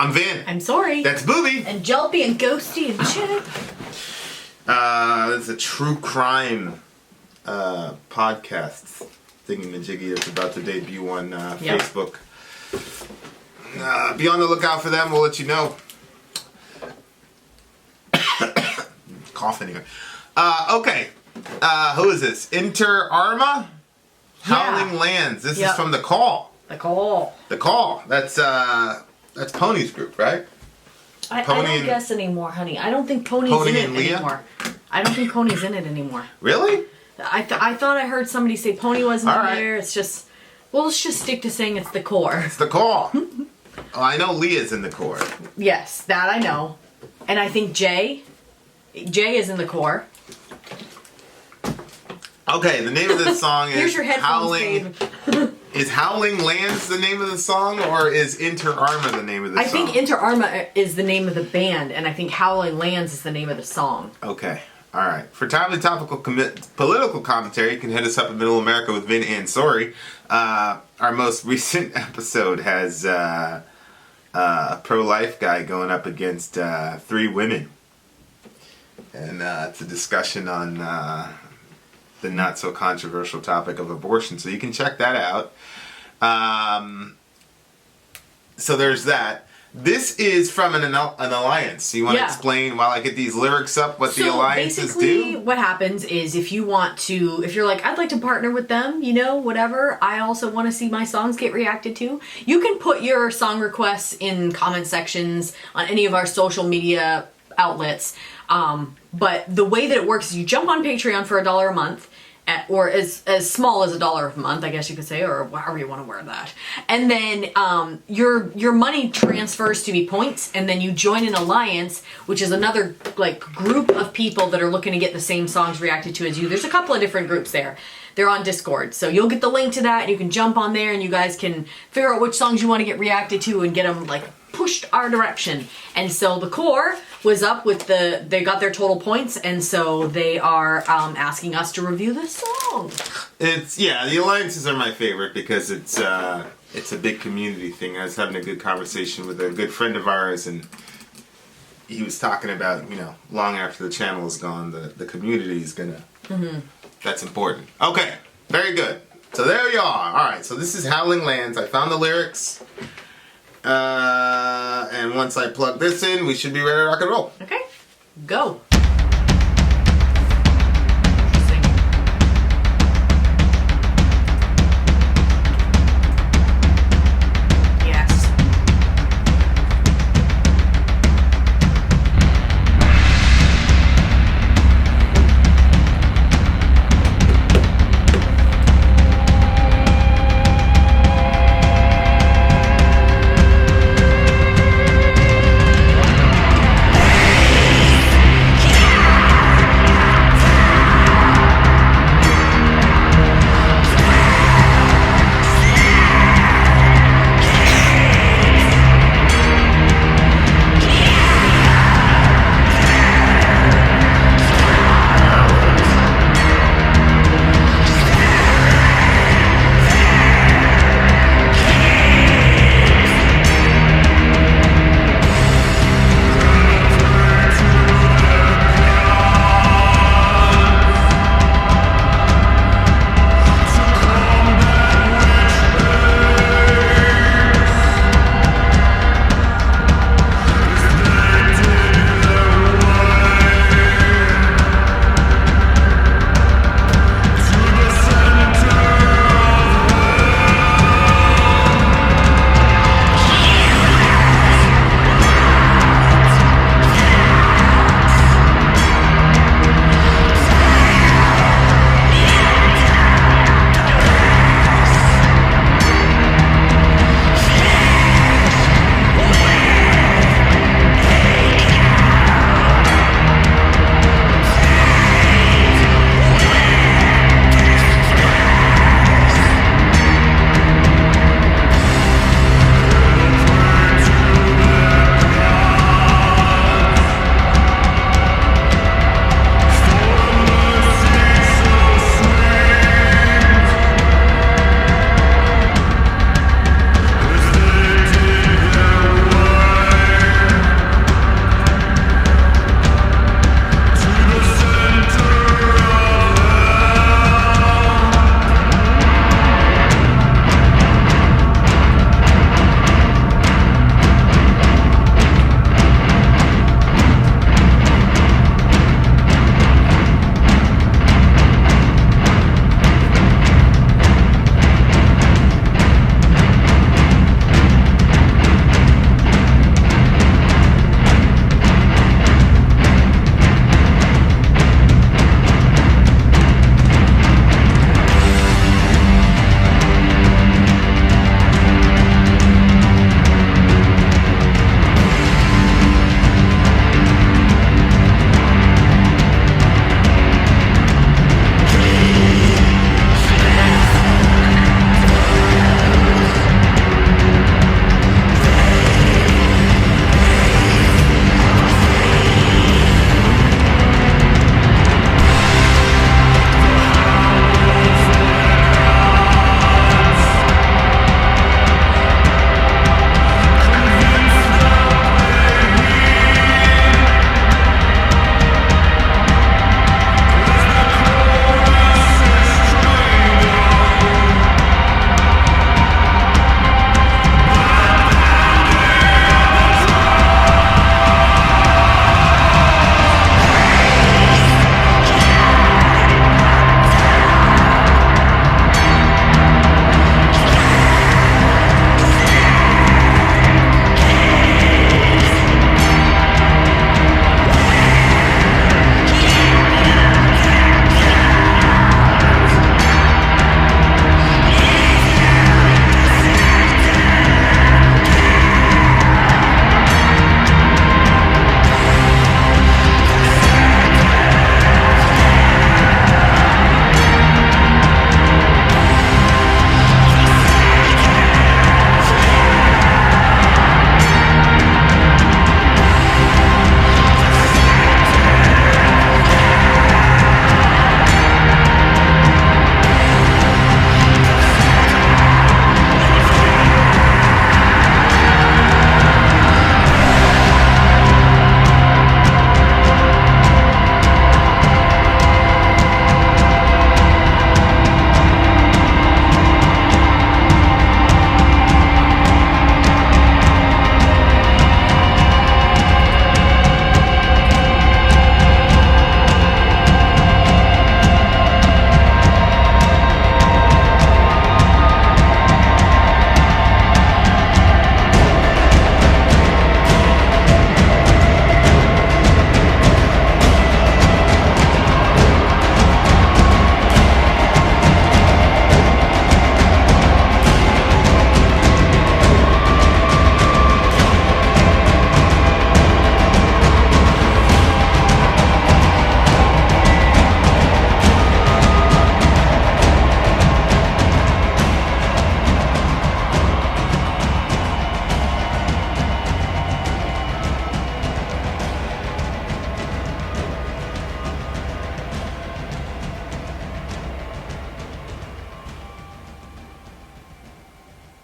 I'm Vin. I'm Sori. That's Booby. And Jelpy and Ghosty and Chip. This is a true crime podcast thingy-majiggy that's about to debut on Facebook. Be on the lookout for them. We'll let you know. Coughing here. Okay. Who is this? ARMA? Howling Lands. This is from The Call. The Call. The Call. That's Pony's group, right? I don't guess anymore, honey. I don't think Pony's in it anymore. I don't think Pony's in it anymore. Really? I thought I heard somebody say Pony wasn't in there. It's just, well, let's just stick to saying it's The Core. It's The Call. Oh, I know Leah's in The Core. Yes, that I know. And I think Jay is in The Core. Okay, the name of this song is Here's your Howling. Is Howling Lands the name of the song, or is ARMA the name of the song? I think ARMA is the name of the band, and I think Howling Lands is the name of the song. Okay. All right. For timely topical political commentary, you can hit us up at Middle America with Vin and Sori. Our most recent episode has a pro-life guy going up against 3 women. And it's a discussion on the not-so-controversial topic of abortion. So you can check that out. So there's that. This is from an alliance. You want to explain, while I get these lyrics up, what the alliances do? Basically, what happens is if you're like, I'd like to partner with them, whatever, I also want to see my songs get reacted to, you can put your song requests in comment sections on any of our social media outlets. But the way that it works is you jump on Patreon for $1 a month, or as small as $1 a month, I guess you could say, or however you want to word that. And then your money transfers to be points, and then you join an alliance, which is another group of people that are looking to get the same songs reacted to as you. There's a couple of different groups there. They're on Discord, so you'll get the link to that, and you can jump on there, and you guys can figure out which songs you want to get reacted to and get them pushed our direction. And so the Core was up with they got their total points, and so they are asking us to review the song. The alliances are my favorite because it's a big community thing. I was having a good conversation with a good friend of ours, and he was talking about, long after the channel is gone, the community is gonna that's important. Okay, very good. So there you are. Alright, so this is Howling Lands. I found the lyrics. And once I plug this in, we should be ready to rock and roll. Okay, go.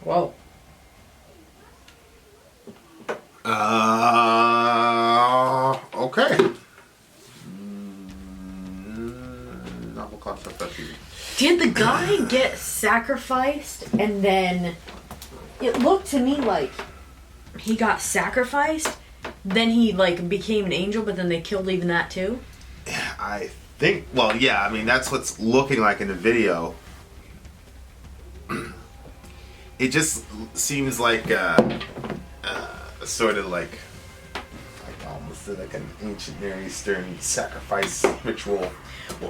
Whoa. Okay. Novel concept that you. Did the guy get sacrificed and then it looked to me like he got sacrificed, then he like became an angel, but then they killed even that too? I think, well, yeah, I mean, that's what's looking like in the video. It just seems like sort of like almost like an ancient Near Eastern sacrifice ritual.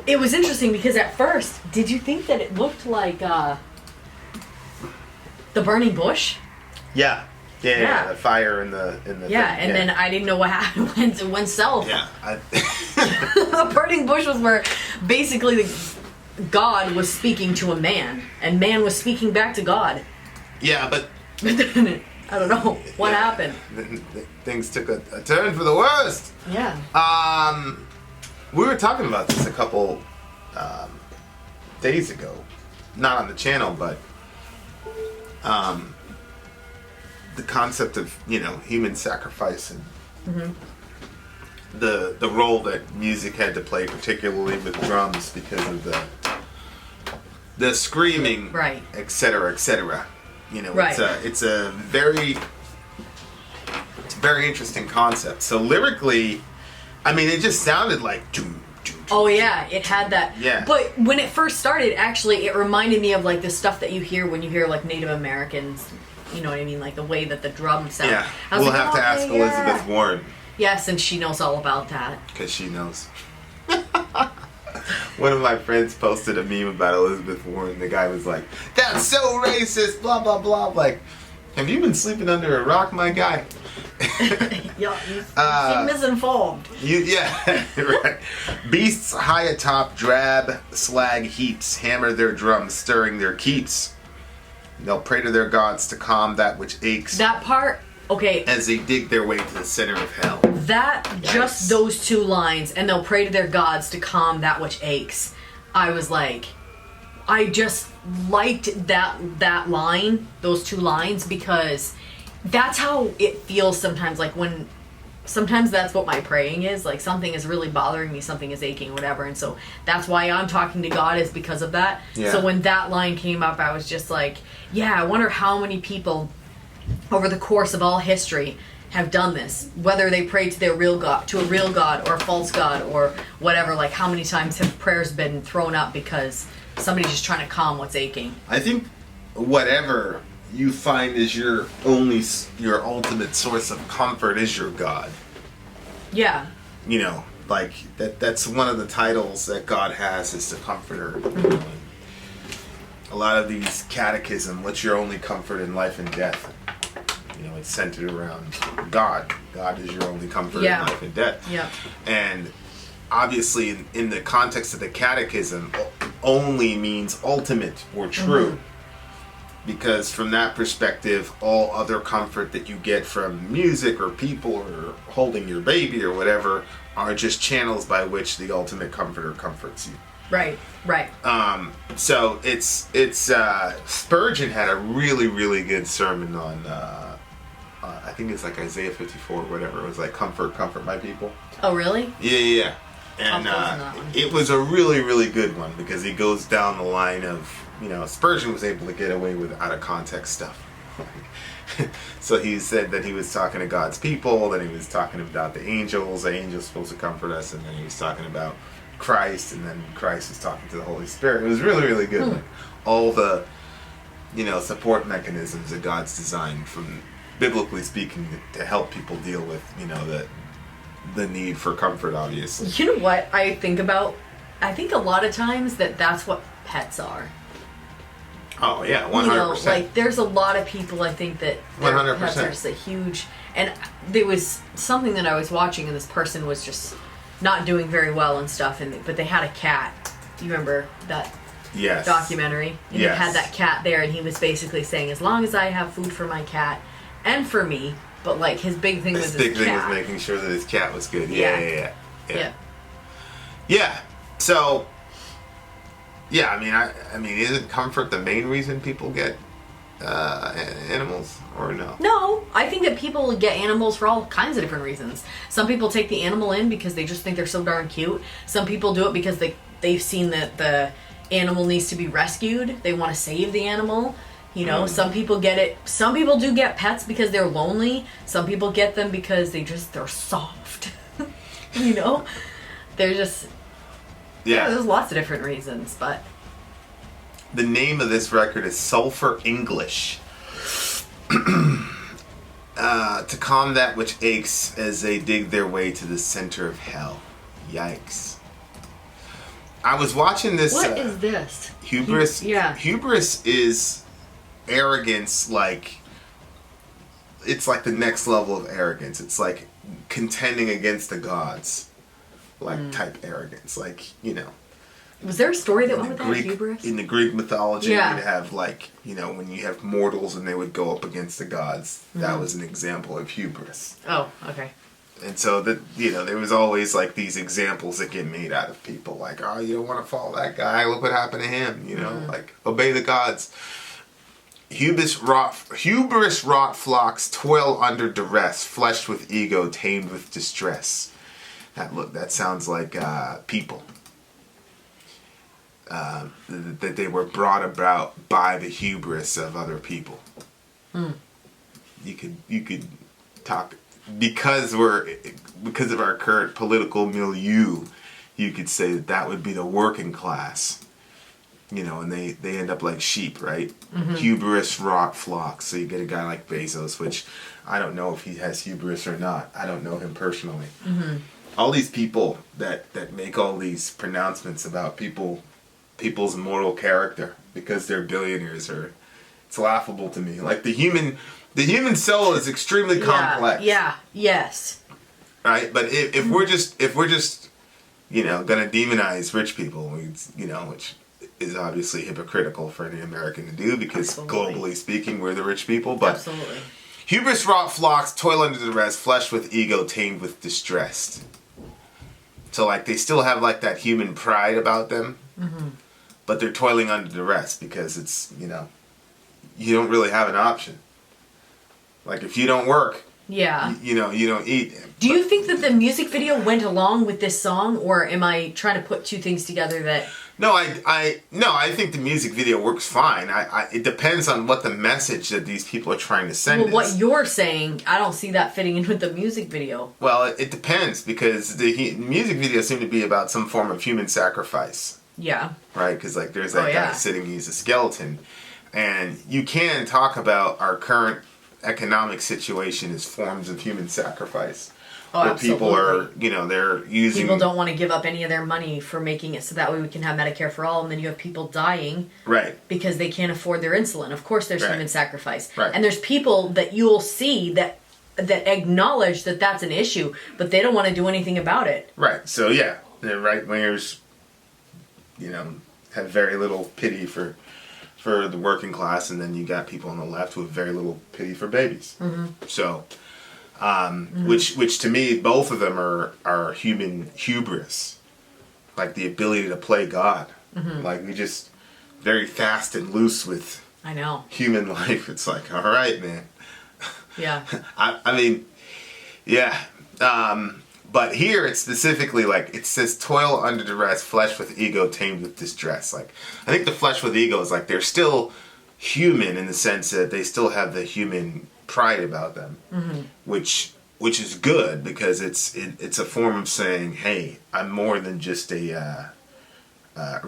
It was interesting because at first, did you think that it looked like the burning bush? Yeah. Yeah, the fire in the yeah, thing. and then I didn't know what happened when it went south. Yeah. The burning bush was where basically God was speaking to a man, and man was speaking back to God. Yeah, but I don't know what happened. Things took a turn for the worst. Yeah. We were talking about this a couple days ago, not on the channel, but the concept of human sacrifice and the role that music had to play, particularly with drums, because of the screaming, right, etc., etc. Right. It's a very interesting concept. So lyrically, I mean, it just sounded like doom. Oh yeah, it had that. Yeah. But when it first started, actually, it reminded me of like the stuff that you hear when you hear like Native Americans. You know what I mean? Like the way that the drums sound. Yeah. We'll have to ask Elizabeth Warren. Yes, and she knows all about that. Because she knows. One of my friends posted a meme about Elizabeth Warren. The guy was like, "That's so racist, blah, blah, blah." I'm like, have you been sleeping under a rock, my guy? Yeah, you're misinformed. Yeah, right. Beasts high atop drab slag heaps hammer their drums, stirring their keeps. They'll pray to their gods to calm that which aches. That part, okay. As they dig their way to the center of hell. That, just those two lines, and they'll pray to their gods to calm that which aches. I was like, I just liked that line, those two lines, because that's how it feels sometimes. Like sometimes that's what my praying is. Like something is really bothering me, something is aching, whatever. And so that's why I'm talking to God, is because of that. Yeah. So when that line came up, I was just like, yeah, I wonder how many people over the course of all history have done this, whether they prayed to a real god or a false god or whatever. Like how many times have prayers been thrown up because somebody's just trying to calm what's aching? I think whatever you find is your ultimate source of comfort is your God. Yeah. Like that's one of the titles that God has, is the comforter. Mm-hmm. A lot of these catechism, what's your only comfort in life and death? It's centered around God. God is your only comfort in life and death. Yeah. And obviously in the context of the catechism, only means ultimate or true. Mm-hmm. Because from that perspective, all other comfort that you get from music or people or holding your baby or whatever are just channels by which the ultimate comforter comforts you. Right. So it's Spurgeon had a really, really good sermon on I think it's like Isaiah 54 or whatever. It was like comfort my people. Oh really? Yeah. And it was a really, really good one, because he goes down the line of, Spurgeon was able to get away with out of context stuff. So he said that he was talking to God's people, then he was talking about the angels supposed to comfort us, and then he was talking about Christ, and then Christ was talking to the Holy Spirit. It was really, really good. Like, all the, support mechanisms that God's designed, from biblically speaking, to help people deal with, the need for comfort, obviously. You know what I think about? I think a lot of times that's what pets are. Oh yeah, 100%. Like there's a lot of people, I think, that their 100%. pets are just a huge. And there was something that I was watching, and this person was just not doing very well and stuff. But they had a cat. Do you remember that documentary? And he had that cat there, and he was basically saying, as long as I have food for my cat and for me, but like his big thing was his cat. His big thing was making sure that his cat was good. Yeah. So. Yeah, I mean, isn't comfort the main reason people get animals, or no? No, I think that people get animals for all kinds of different reasons. Some people take the animal in because they just think they're so darn cute. Some people do it because they've seen that the animal needs to be rescued. They want to save the animal. You know, some people get it. Some people do get pets because they're lonely. Some people get them because they're soft. You know, they're just there's lots of different reasons, but the name of this record is Sulphur English. To calm that which aches as they dig their way to the center of hell. Yikes. I was watching this. What is this? Hubris. Hubris is arrogance, like it's like the next level of arrogance. It's like contending against the gods, like type arrogance. Like, you know. Was there a story that went with that, hubris? In the Greek mythology, you'd have, like, you know, when you have mortals and they would go up against the gods, that was an example of hubris. Oh, okay. And so, that, you know, there was always, like, these examples that get made out of people. Like, oh, you don't want to follow that guy. Look what happened to him, you know? Like, obey the gods. Hubris wrought flocks toil under duress, fleshed with ego, tamed with distress. That sounds like people. That they were brought about by the hubris of other people. You could talk because of our current political milieu. You could say that would be the working class, you know, and they end up like sheep, right? Hubris wrought flocks. So you get a guy like Bezos, which I don't know if he has hubris or not. I don't know him personally. All these people that make all these pronouncements about people's moral character because they're billionaires, or it's laughable to me. Like the human soul is extremely complex. Yes. Right, but if we're just you know gonna demonize rich people, you know, which is obviously hypocritical for any American to do because globally speaking we're the rich people. But absolutely. Hubris wrought flocks toil under duress, fleshed with ego, tamed with distress. So like they still have like that human pride about them. But they're toiling under duress because it's, you know, you don't really have an option. Like if you don't work, you know, you don't eat. Do you think that the music video went along with this song, or am I trying to put two things together that? No, I think the music video works fine. It depends on what the message that these people are trying to send. Well, what you're saying, I don't see that fitting in with the music video. Well, it depends because the music video seemed to be about some form of human sacrifice. Yeah. Right, because like there's that guy sitting, he's a skeleton, and you can talk about our current economic situation as forms of human sacrifice. Oh, where absolutely. people are, you know, they're using. People don't want to give up any of their money for making it so that way we can have Medicare for all, and then you have people dying. Right. Because they can't afford their insulin. Of course, there's human sacrifice. Right. And there's people that you'll see that acknowledge that that's an issue, but they don't want to do anything about it. Right. So yeah, the right wingers, you know, have very little pity for the working class, and then you got people on the left who have very little pity for babies. So, which to me, both of them are human hubris, like the ability to play God. Like we just very fast and loose with. I know. Human life. It's like, all right, man. Yeah. I mean, yeah. But here it's specifically like it says toil under duress, flesh with ego, tamed with distress. Like I think the flesh with ego is like they're still human in the sense that they still have the human pride about them, which is good because it's a form of saying, hey, I'm more than just a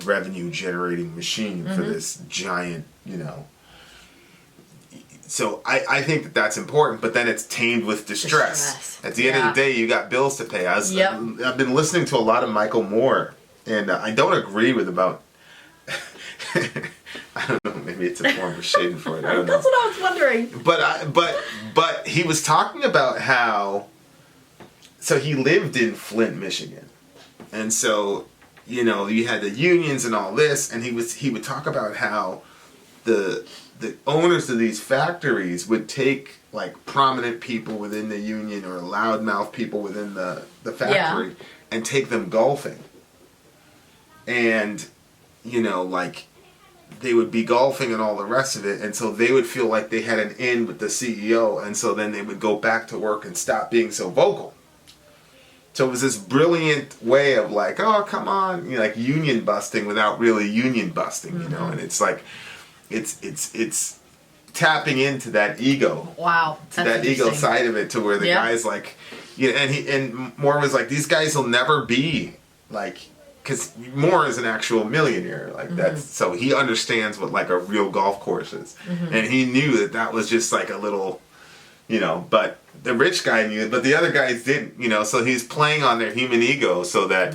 revenue generating machine for this giant, you know. So I think that that's important, but then it's tamed with distress. At the end of the day, you got bills to pay. I've been listening to a lot of Michael Moore, and I don't agree with about. I don't know. Maybe it's a form of shade for it. I don't know. That's what I was wondering. But he was talking about how. So he lived in Flint, Michigan, and so you know you had the unions and all this, and he would talk about how the owners of these factories would take like prominent people within the union or loudmouth people within the factory and take them golfing. And, you know, like they would be golfing and all the rest of it, and so they would feel like they had an in with the CEO, and so then they would go back to work and stop being so vocal. So it was this brilliant way of like, oh, come on, like union busting without really union busting, you know? And it's like, it's tapping into that ego. Wow. To that ego side of it, to where the guy's like, and Moore was like, these guys will never be like, because Moore is an actual millionaire, like that's, so he understands what like a real golf course is. And he knew that was just like a little, but the rich guy knew it, but the other guys didn't, so he's playing on their human ego so that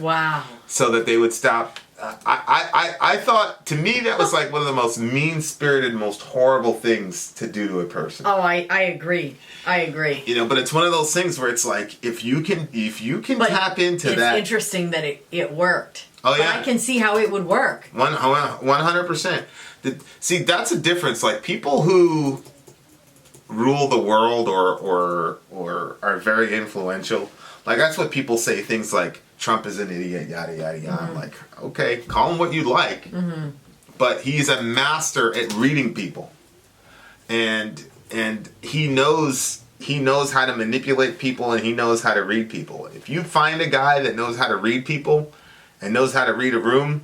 they would stop. I thought, to me, that was like one of the most mean-spirited, most horrible things to do to a person. Oh, I agree. But it's one of those things where it's like, if you can tap into that. It's interesting that it worked. Oh, yeah. But I can see how it would work. 100%. See, that's a difference. Like, people who rule the world or are very influential, like, that's what people say, things like, Trump is an idiot, yada, yada, yada. I'm like, okay, call him what you like. But he's a master at reading people. And he knows how to manipulate people, and he knows how to read people. If you find a guy that knows how to read people and knows how to read a room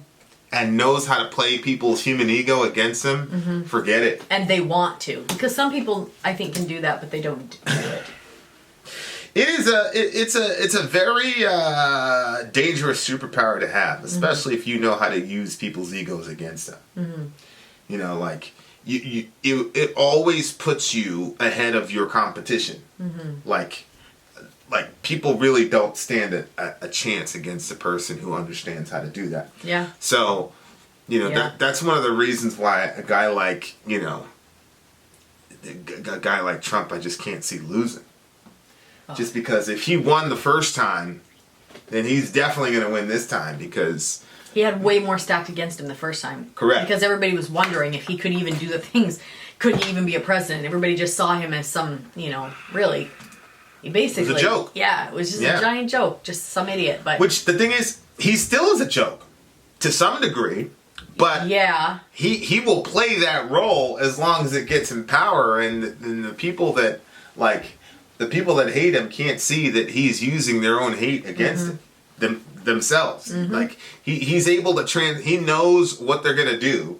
and knows how to play people's human ego against them, forget it. And they want to. Because some people, I think, can do that, but they don't do it. It's a very dangerous superpower to have, especially if you know how to use people's egos against them. Like it always puts you ahead of your competition. Like people really don't stand a chance against a person who understands how to do that. Yeah. So, that's one of the reasons why a guy like Trump, I just can't see losing. Just because if he won the first time, then he's definitely going to win this time, because he had way more stacked against him the first time. Correct. Because everybody was wondering if he could even do the things, could he even be a president? Everybody just saw him as some, really, he basically... It was a joke. Yeah, it was just a giant joke. Just some idiot, but... Which, the thing is, he still is a joke, to some degree, but he will play that role as long as it gets him power, and the people that, the people that hate him can't see that he's using their own hate against themselves. Like, he's able to he knows what they're going to do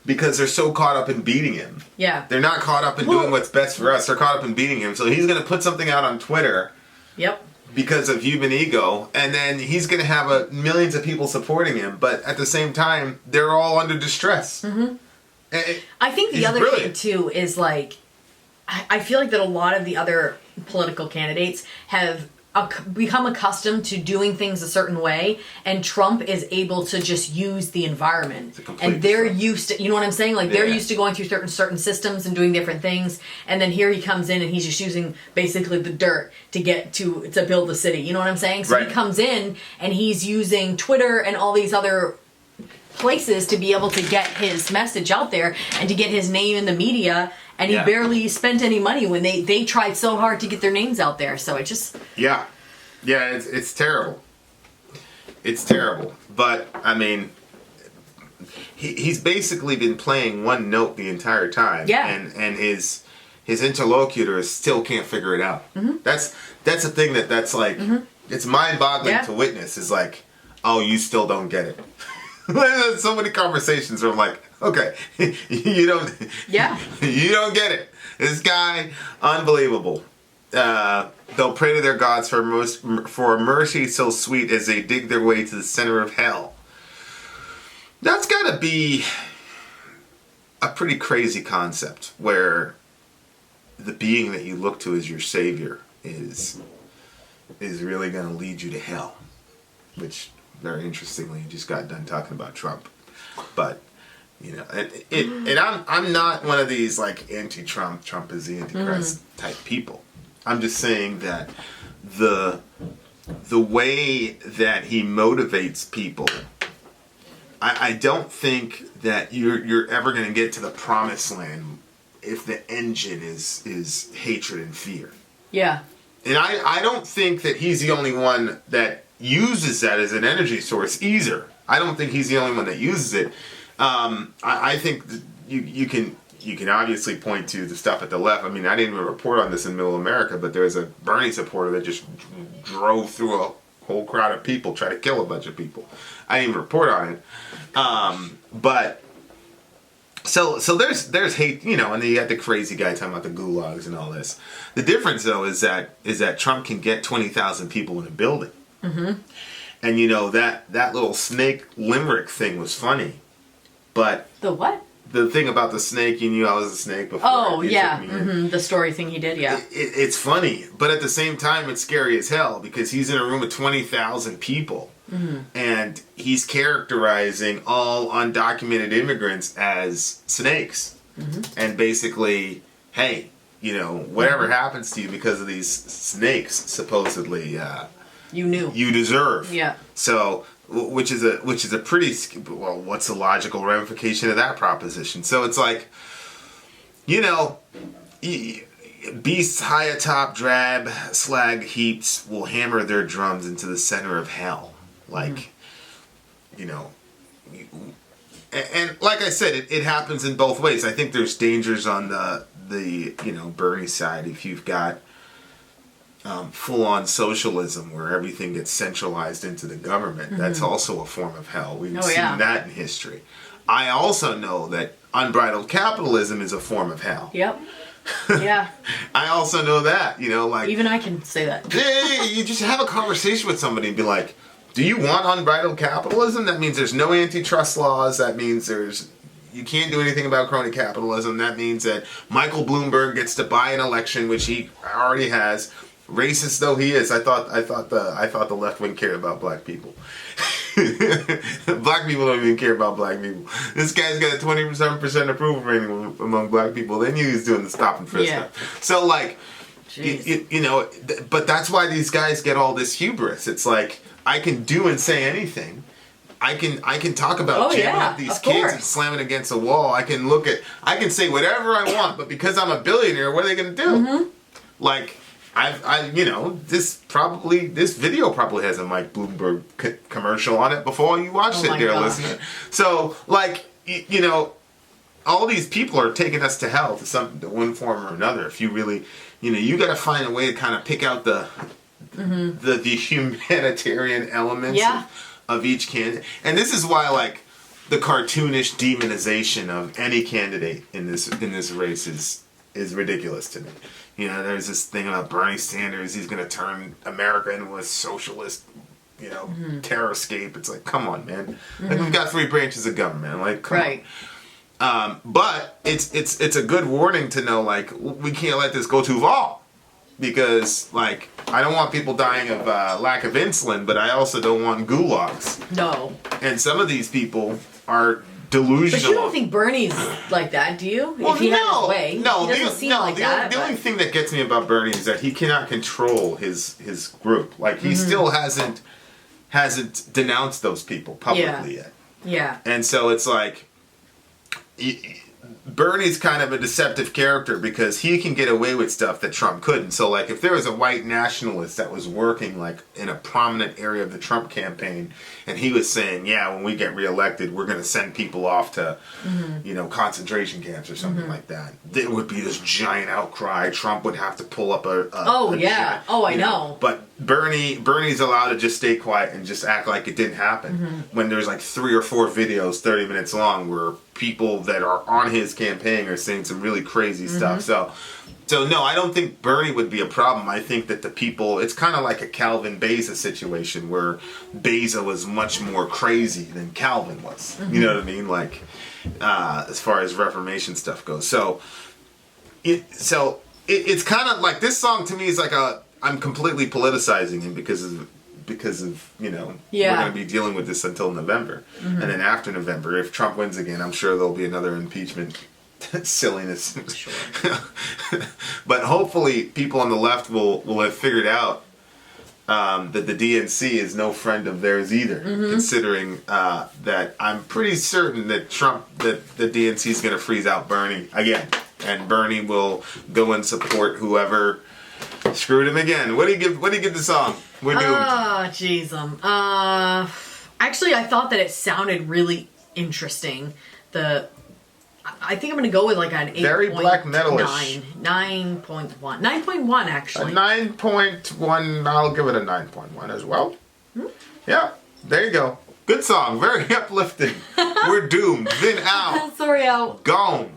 because they're so caught up in beating him. Yeah. They're not caught up in doing what's best for us. They're caught up in beating him. So he's going to put something out on Twitter. Yep. Because of human ego, and then he's going to have millions of people supporting him, but at the same time, they're all under distress. I think the other thing, too, is, I feel like that a lot of the other political candidates have become accustomed to doing things a certain way, and Trump is able to just use the environment. And they're used to, you know what I'm saying? They're used to going through certain systems and doing different things, and then here he comes in and he's just using basically the dirt to get to build the city. You know what I'm saying? So he comes in and he's using Twitter and all these other places to be able to get his message out there and to get his name in the media. And he barely spent any money when they tried so hard to get their names out there. So it just... Yeah, it's terrible. It's terrible. But, I mean, he's basically been playing one note the entire time. Yeah. And his interlocutors still can't figure it out. That's the thing that's like... It's mind-boggling to witness. Is like, oh, you still don't get it. There's so many conversations where I'm like, okay, you don't get it. This guy, unbelievable. They'll pray to their gods for a mercy so sweet as they dig their way to the center of hell. That's got to be a pretty crazy concept, where the being that you look to as your savior is really going to lead you to hell, which... Very interestingly, you just got done talking about Trump, but and I'm not one of these anti-Trump, Trump is the Antichrist type people. I'm just saying that the way that he motivates people, I don't think that you're ever going to get to the promised land if the engine is hatred and fear. Yeah, and I don't think that he's the only one that uses that as an energy source either. I don't think he's the only one that uses it. I think you can obviously point to the stuff at the left. I mean, I didn't even report on this in Middle America, but there was a Bernie supporter that just drove through a whole crowd of people, tried to kill a bunch of people. I didn't even report on it. But so there's hate, and then you got the crazy guy talking about the gulags and all this. The difference though is that Trump can get 20,000 people in a building. Mm-hmm. And that little snake limerick thing was funny. But the what? The thing about the snake, you knew I was a snake before. Oh, yeah. Mm-hmm. The story thing he did, yeah. It's funny, but at the same time, it's scary as hell because he's in a room with 20,000 people. Mm-hmm. And he's characterizing all undocumented immigrants as snakes. Mm-hmm. And basically, hey, whatever happens to you because of these snakes, supposedly, you deserve. Yeah. So, which is a pretty, well, what's the logical ramification of that proposition? So it's like, beasts high atop drab slag heaps will hammer their drums into the center of hell. Like, and like I said, it happens in both ways. I think there's dangers on the Bernie side if you've got full-on socialism where everything gets centralized into the government. Mm-hmm. That's also a form of hell. We've seen that in history. I also know that unbridled capitalism is a form of hell. Yep. Yeah. I also know that, like... Even I can say that. Yeah, you just have a conversation with somebody and be like, do you want unbridled capitalism? That means there's no antitrust laws. That means you can't do anything about crony capitalism. That means that Michael Bloomberg gets to buy an election, which he already has. Racist though he is, I thought the left wing cared about black people. Black people don't even care about black people. This guy's got a 27% approval rating among black people. They knew he was doing the stop and frisk stuff. So like, but that's why these guys get all this hubris. It's like, I can do and say anything. I can talk about jamming up these kids and slamming against a wall. I can say whatever I want, but because I'm a billionaire, what are they going to do? Mm-hmm. Like, this video probably has a Mike Bloomberg commercial on it before you watched it, dear listener. So, like, all these people are taking us to hell to one form or another. If you really, you got to find a way to kind of pick out the humanitarian elements of each candidate. And this is why, like, the cartoonish demonization of any candidate in this race is ridiculous to me. There's this thing about Bernie Sanders. He's going to turn America into a socialist, terrorscape. It's like, come on, man. Mm-hmm. Like, we've got 3 branches of government. Like, come on. But it's a good warning to know, like, we can't let this go too far. Because, like, I don't want people dying of lack of insulin, but I also don't want gulags. No. And some of these people are delusional. But you don't think Bernie's like that, do you? Well, if he had his way. No, he doesn't seem like that. The only thing that gets me about Bernie is that he cannot control his group. Like, he still hasn't denounced those people publicly yet. Yeah. And so it's like... Bernie's kind of a deceptive character because he can get away with stuff that Trump couldn't. So, like, if there was a white nationalist that was working, like, in a prominent area of the Trump campaign, and he was saying, yeah, when we get reelected, we're going to send people off to, concentration camps or something like that, there would be this giant outcry. Trump would have to pull up a I know. But Bernie's allowed to just stay quiet and just act like it didn't happen. When there's, like, 3 or 4 videos, 30 minutes long, where people that are on his campaign are saying some really crazy stuff. So no, I don't think Bernie would be a problem. I think that the people, it's kind of like a Calvin Beza situation where Beza was much more crazy than Calvin was. You know what I mean? Like, as far as Reformation stuff goes. So it's kind of like, this song to me is like I'm completely politicizing him because of we're going to be dealing with this until November. And then after November, if Trump wins again, I'm sure there'll be another impeachment silliness. Sure. But hopefully people on the left will have figured out that the DNC is no friend of theirs either, considering that I'm pretty certain that the DNC is going to freeze out Bernie again, and Bernie will go and support whoever screwed him again. What do you give the song? We're doomed. Oh, jeez. Actually, I thought that it sounded really interesting. I think I'm gonna go with like an 8. Very black metalish. 9.1. 9.1 actually. A 9.1. I'll give it a 9.1 as well. Yeah, there you go. Good song. Very uplifting. We're doomed. Vin out. Sorry out. Gone.